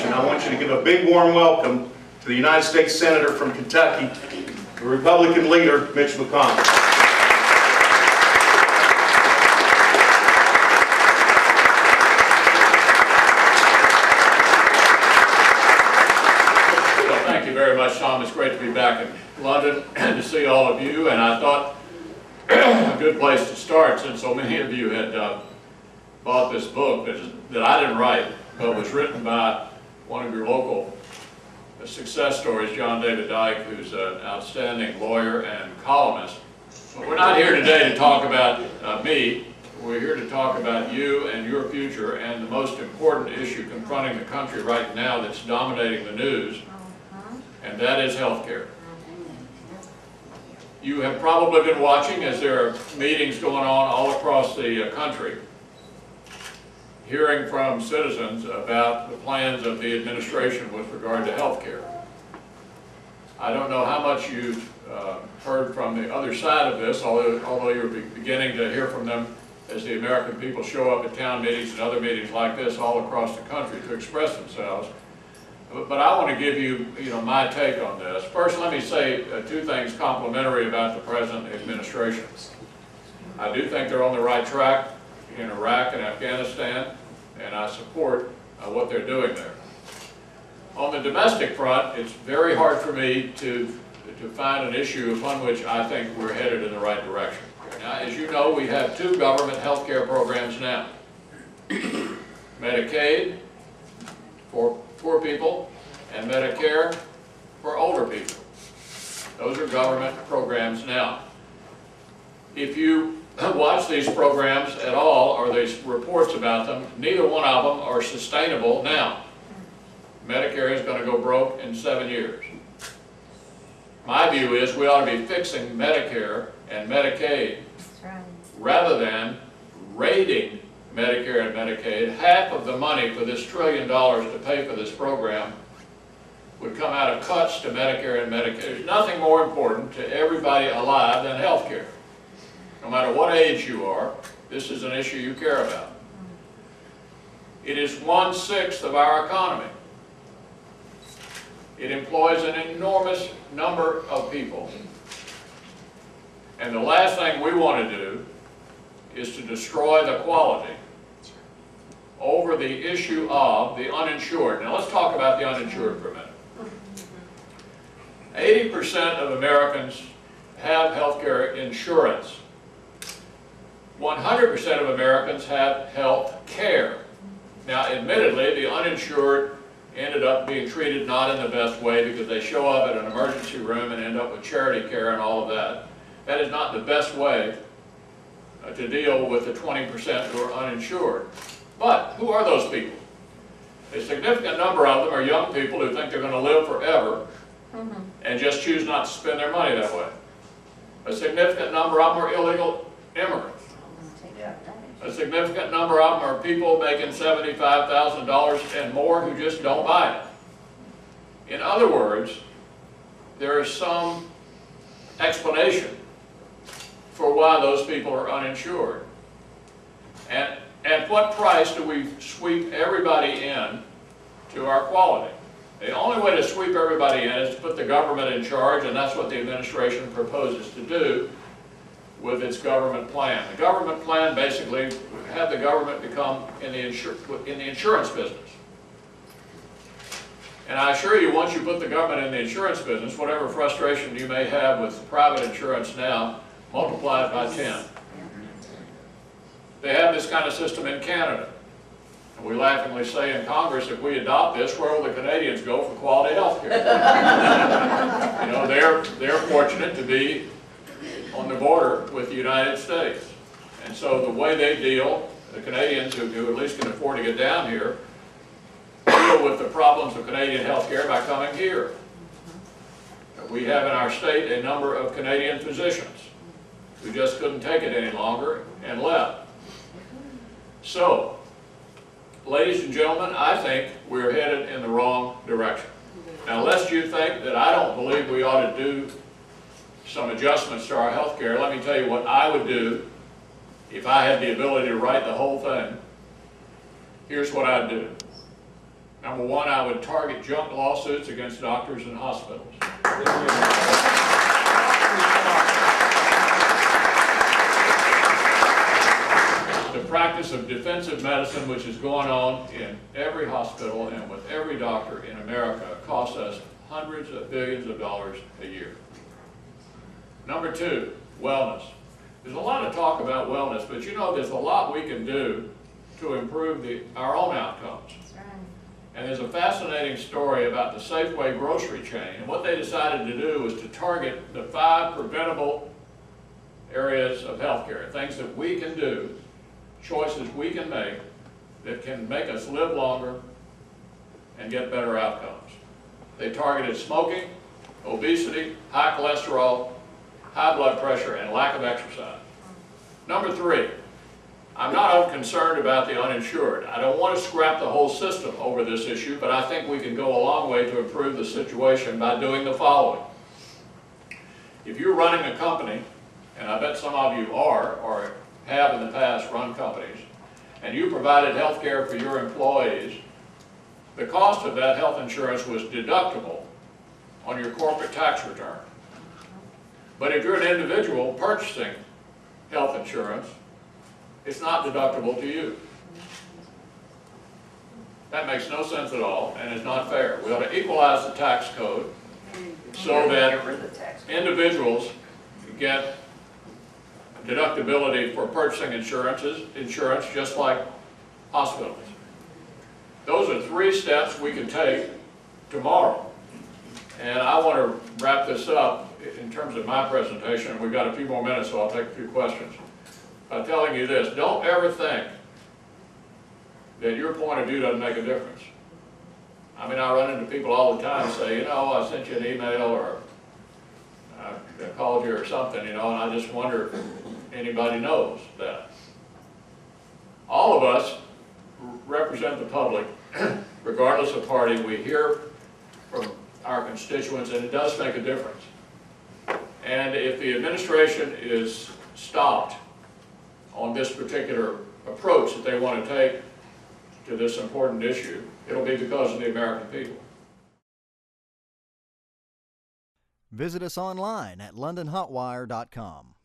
nation, I want you to give a big warm welcome to the United States Senator from Kentucky, the Republican leader, Mitch McConnell. Thank you very much, Tom. It's great to be back in London and to see all of you. And I thought a good place to start, since so many of you had bought this book that I didn't write, but was written by one of your local success stories, John David Dyke, who's an outstanding lawyer and columnist. But we're not here today to talk about me. We're here to talk about you and your future and the most important issue confronting the country right now that's dominating the news, and that is health care. You have probably been watching as there are meetings going on all across the country, hearing from citizens about the plans of the administration with regard to health care. I don't know how much you've heard from the other side of this, although you're beginning to hear from them as the American people show up at town meetings and other meetings like this all across the country to express themselves. But I want to give you, my take on this. First, let me say two things complimentary about the present administration. I do think they're on the right track in Iraq and Afghanistan, and I support what they're doing there. On the domestic front, it's very hard for me to find an issue upon which I think we're headed in the right direction. Now, as you know, we have two government health care programs now. Medicaid for poor people and Medicare for older people. Those are government programs now. If you watch these programs at all, or these reports about them, neither one of them are sustainable now. Medicare is going to go broke in 7 years. My view is we ought to be fixing Medicare and Medicaid rather than raiding Medicare and Medicaid. Half of the money for this $1 trillion to pay for this program would come out of cuts to Medicare and Medicaid. There's nothing more important to everybody alive than health care. No matter what age you are, this is an issue you care about. It is 1/6 of our economy. It employs an enormous number of people. And the last thing we want to do is to destroy the quality over the issue of the uninsured. Now let's talk about the uninsured for a minute. 80% of Americans have health care insurance. 100% of Americans have health care. Now, admittedly, the uninsured ended up being treated not in the best way because they show up at an emergency room and end up with charity care and all of that. That is not the best way to deal with the 20% who are uninsured. But who are those people? A significant number of them are young people who think they're going to live forever and just choose not to spend their money that way. A significant number of them are illegal immigrants. A significant number of them are people making $75,000 and more who just don't buy it. In other words, there is some explanation for why those people are uninsured. And at what price do we sweep everybody in to our quality? The only way to sweep everybody in is to put the government in charge, and that's what the administration proposes to do with its government plan. The government plan basically would have the government become in the insurance business. And I assure you, once you put the government in the insurance business, whatever frustration you may have with private insurance now, multiply it by 10. They have this kind of system in Canada. And we laughingly say in Congress, if we adopt this, where will the Canadians go for quality health care? They're fortunate to be on the border with the United States. And so the way they deal, the Canadians who at least can afford to get down here, deal with the problems of Canadian health care by coming here. We have in our state a number of Canadian physicians who just couldn't take it any longer and left. So, ladies and gentlemen, I think we're headed in the wrong direction. Now, lest you think that I don't believe we ought to do some adjustments to our health care, let me tell you what I would do if I had the ability to write the whole thing. Here's what I'd do. Number one, I would target junk lawsuits against doctors and hospitals. The practice of defensive medicine, which is going on in every hospital and with every doctor in America, costs us hundreds of billions of dollars a year. Number two, wellness. There's a lot of talk about wellness, but you know there's a lot we can do to improve our own outcomes. That's right. And there's a fascinating story about the Safeway grocery chain, and what they decided to do was to target the 5 preventable areas of healthcare, things that we can do, choices we can make that can make us live longer and get better outcomes. They targeted smoking, obesity, high cholesterol, high blood pressure, and lack of exercise. Number 3, I'm not concerned about the uninsured. I don't want to scrap the whole system over this issue, but I think we can go a long way to improve the situation by doing the following. If you're running a company, and I bet some of you are or have in the past run companies, and you provided health care for your employees, the cost of that health insurance was deductible on your corporate tax return. But if you're an individual purchasing health insurance, it's not deductible to you. That makes no sense at all and is not fair. We ought to equalize the tax code so that individuals get deductibility for purchasing insurance just like hospitals. Those are 3 steps we can take tomorrow. And I want to wrap this up in terms of my presentation. We've got a few more minutes, so I'll take a few questions. By telling you this, don't ever think that your point of view doesn't make a difference. I mean, I run into people all the time say, you know, I sent you an email or I called you or something, you know, and I just wonder if anybody knows that. All of us represent the public, regardless of party. We hear from our constituents, and it does make a difference. And if the administration is stopped on this particular approach that they want to take to this important issue, it'll be because of the American people. Visit us online at londonhotwire.com.